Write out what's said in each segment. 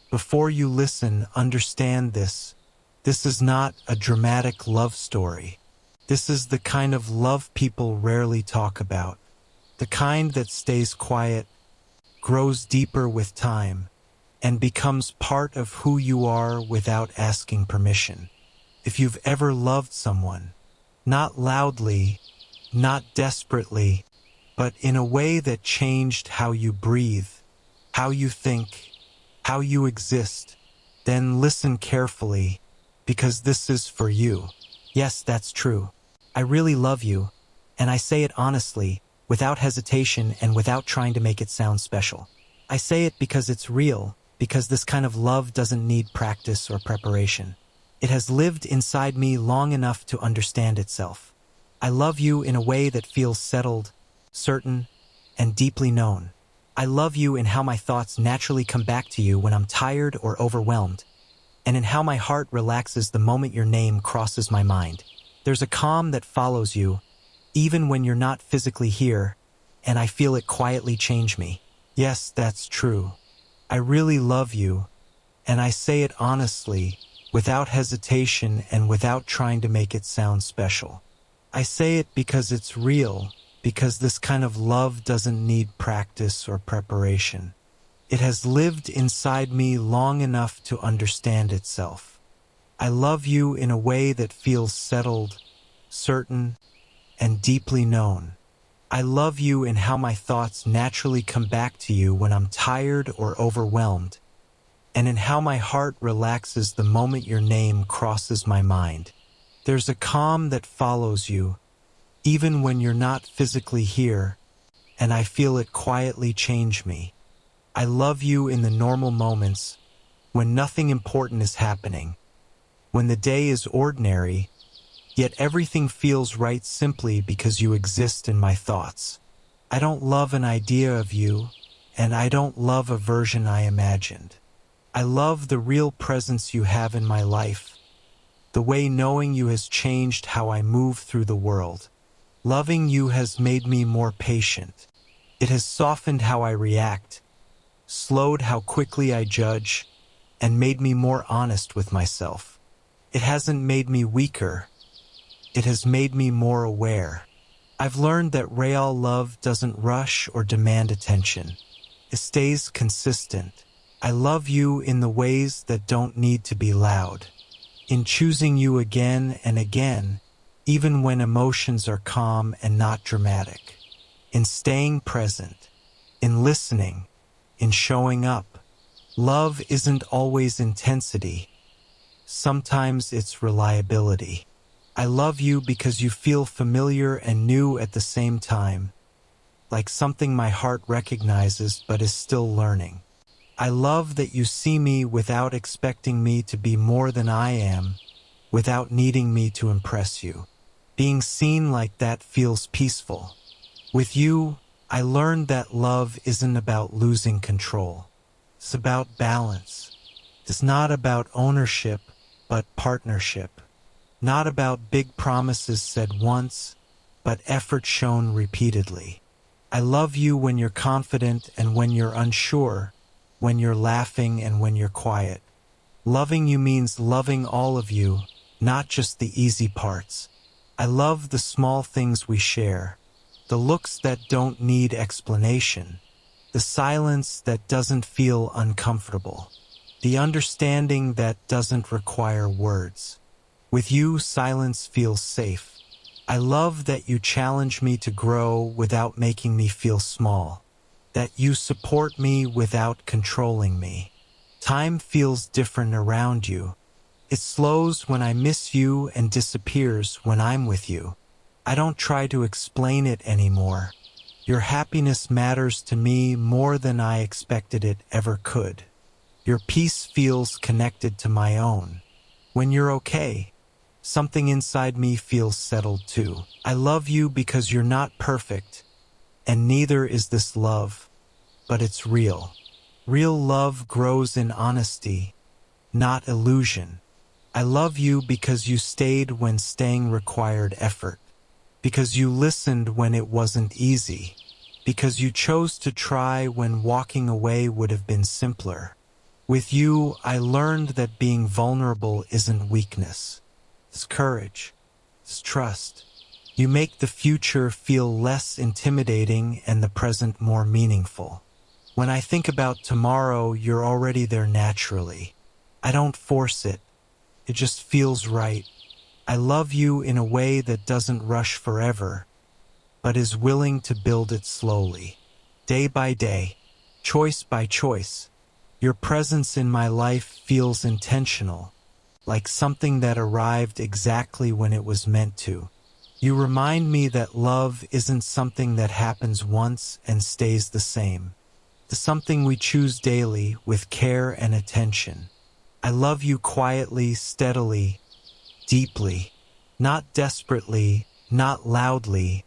Before you listen, understand this. This is not a dramatic love story. This is the kind of love people rarely talk about. The kind that stays quiet, grows deeper with time, and becomes part of who you are without asking permission. If you've ever loved someone, not loudly, not desperately, but in a way that changed how you breathe, how you think, how you exist, then listen carefully, because this is for you. Yes, that's true. I really love you, and I say it honestly, without hesitation and without trying to make it sound special. I say it because it's real, because this kind of love doesn't need practice or preparation. It has lived inside me long enough to understand itself. I love you in a way that feels settled, certain, and deeply known. I love you in how my thoughts naturally come back to you when I'm tired or overwhelmed, and in how my heart relaxes the moment your name crosses my mind. There's a calm that follows you, even when you're not physically here, and I feel it quietly change me. Yes, that's true. I really love you, and I say it honestly, without hesitation and without trying to make it sound special. I say it because it's real, because this kind of love doesn't need practice or preparation. It has lived inside me long enough to understand itself. I love you in a way that feels settled, certain, and deeply known. I love you in how my thoughts naturally come back to you when I'm tired or overwhelmed, and in how my heart relaxes the moment your name crosses my mind. There's a calm that follows you, even when you're not physically here, and I feel it quietly change me. I love you in the normal moments, when nothing important is happening, when the day is ordinary, yet everything feels right simply because you exist in my thoughts. I don't love an idea of you, and I don't love a version I imagined. I love the real presence you have in my life, the way knowing you has changed how I move through the world. Loving you has made me more patient. It has softened how I react, slowed how quickly I judge, and made me more honest with myself. It hasn't made me weaker. It has made me more aware. I've learned that real love doesn't rush or demand attention. It stays consistent. I love you in the ways that don't need to be loud. In choosing you again and again, even when emotions are calm and not dramatic. In staying present. In listening. In showing up. Love isn't always intensity. Sometimes it's reliability. I love you because you feel familiar and new at the same time, like something my heart recognizes but is still learning. I love that you see me without expecting me to be more than I am, without needing me to impress you. Being seen like that feels peaceful. With you, I learned that love isn't about losing control. It's about balance. It's not about ownership, but partnership. Not about big promises said once, but effort shown repeatedly. I love you when you're confident and when you're unsure, when you're laughing and when you're quiet. Loving you means loving all of you, not just the easy parts. I love the small things we share, the looks that don't need explanation, the silence that doesn't feel uncomfortable, the understanding that doesn't require words. With you, silence feels safe. I love that you challenge me to grow without making me feel small, that you support me without controlling me. Time feels different around you. It slows when I miss you and disappears when I'm with you. I don't try to explain it anymore. Your happiness matters to me more than I expected it ever could. Your peace feels connected to my own. When you're okay, something inside me feels settled too. I love you because you're not perfect, and neither is this love, but it's real. Real love grows in honesty, not illusion. I love you because you stayed when staying required effort, because you listened when it wasn't easy, because you chose to try when walking away would have been simpler. With you, I learned that being vulnerable isn't weakness. It's courage. It's trust. You make the future feel less intimidating and the present more meaningful. When I think about tomorrow, you're already there naturally. I don't force it. It just feels right. I love you in a way that doesn't rush forever, but is willing to build it slowly. Day by day, choice by choice. Your presence in my life feels intentional, like something that arrived exactly when it was meant to. You remind me that love isn't something that happens once and stays the same. It's something we choose daily with care and attention. I love you quietly, steadily, deeply, not desperately, not loudly,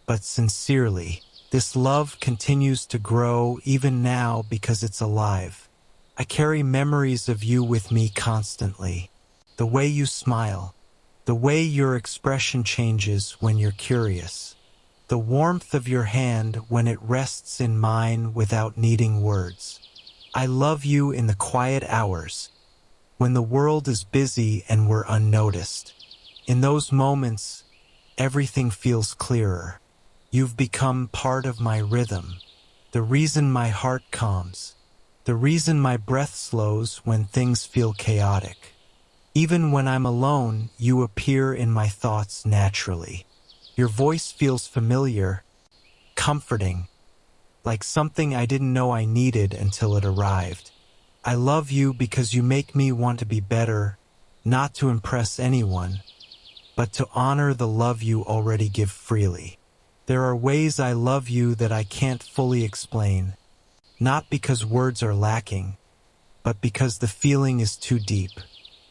but sincerely. This love continues to grow even now because it's alive. I carry memories of you with me constantly. The way you smile, the way your expression changes when you're curious, the warmth of your hand when it rests in mine without needing words. I love you in the quiet hours, when the world is busy and we're unnoticed. In those moments, everything feels clearer. You've become part of my rhythm, the reason my heart calms, the reason my breath slows when things feel chaotic. Even when I'm alone, you appear in my thoughts naturally. Your voice feels familiar, comforting, like something I didn't know I needed until it arrived. I love you because you make me want to be better, not to impress anyone, but to honor the love you already give freely. There are ways I love you that I can't fully explain, not because words are lacking, but because the feeling is too deep.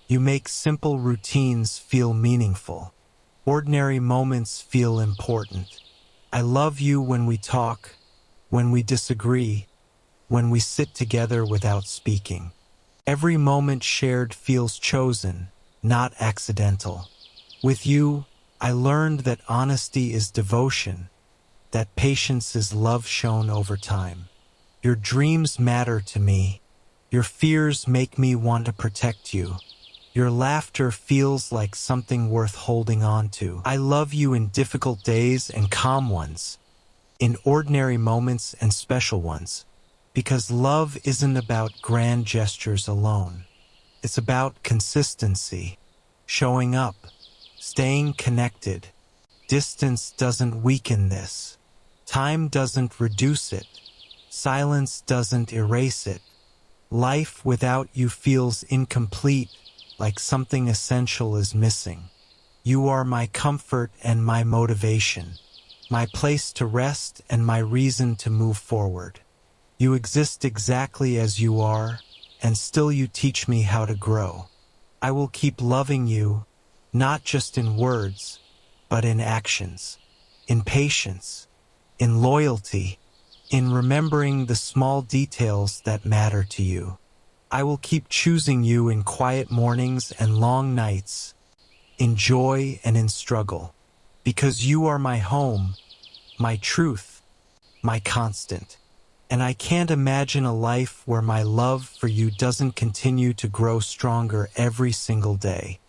You make simple routines feel meaningful. Ordinary moments feel important. I love you when we talk, when we disagree, when we sit together without speaking. Every moment shared feels chosen, not accidental. With you, I learned that honesty is devotion, that patience is love shown over time. Your dreams matter to me. Your fears make me want to protect you. Your laughter feels like something worth holding on to. I love you in difficult days and calm ones, in ordinary moments and special ones, because love isn't about grand gestures alone. It's about consistency, showing up, staying connected. Distance doesn't weaken this. Time doesn't reduce it. Silence doesn't erase it. Life without you feels incomplete, like something essential is missing. You are my comfort and my motivation, my place to rest and my reason to move forward. You exist exactly as you are, and still you teach me how to grow. I will keep loving you, not just in words, but in actions, in patience, in loyalty, in remembering the small details that matter to you. I will keep choosing you in quiet mornings and long nights, in joy and in struggle, because you are my home, my truth, my constant. And I can't imagine a life where my love for you doesn't continue to grow stronger every single day.